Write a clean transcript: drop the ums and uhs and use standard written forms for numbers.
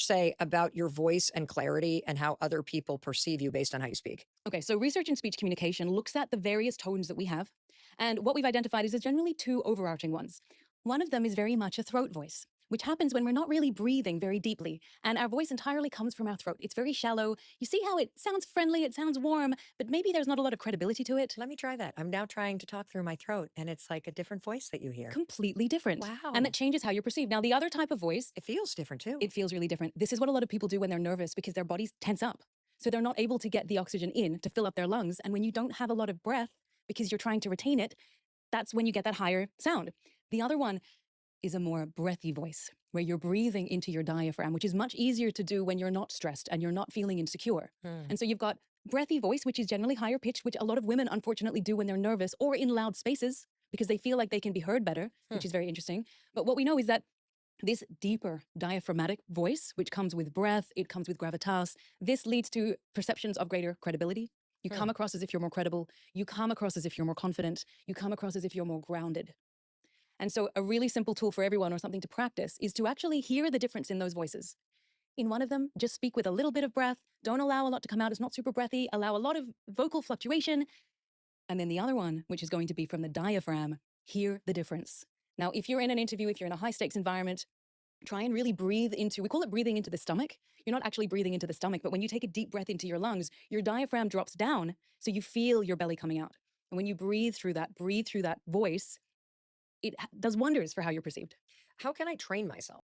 say about your voice and clarity and how other people perceive you based on how you speak? Okay, so research in speech communication looks at the various tones that we have. And what we've identified is there's generally two overarching ones. One of them is very much a throat voice, which happens when we're not really breathing very deeply. And our voice entirely comes from our throat. It's very shallow. You see how it sounds friendly, it sounds warm, but maybe there's not a lot of credibility to it. Let me try that. I'm now trying to talk through my throat, and it's like a different voice that you hear. Completely different. And that Wow. changes how you're perceived. Now, the other type of voice, It feels different too. it feels really different. This is what a lot of people do when they're nervous because their bodies tense up. So they're not able to get the oxygen in to fill up their lungs. And when you don't have a lot of breath because you're trying to retain it, that's when you get that higher sound. The other one is a more breathy voice where you're breathing into your diaphragm, which is much easier to do when you're not stressed and you're not feeling insecure. Hmm. And so you've got breathy voice, which is generally higher pitch, which a lot of women unfortunately do when they're nervous or in loud spaces because they feel like they can be heard better, Hmm. which is very interesting. But what we know is that this deeper diaphragmatic voice, which comes with breath, it comes with gravitas, this leads to perceptions of greater credibility. You Hmm. come across as if you're more credible. You come across as if you're more confident. You come across as if you're more grounded. And so, a really simple tool for everyone or something to practice is to actually hear the difference in those voices. In one of them, just speak with a little bit of breath. Don't allow a lot to come out. It's not super breathy. Allow a lot of vocal fluctuation. And then the other one, which is going to be from the diaphragm, hear the difference. Now, if you're in an interview, if you're in a high stakes environment, try and really breathe into, we call it breathing into the stomach. You're not actually breathing into the stomach, but when you take a deep breath into your lungs, your diaphragm drops down. So you feel your belly coming out. And when you breathe through that voice, it does wonders for how you're perceived. How can I train myself?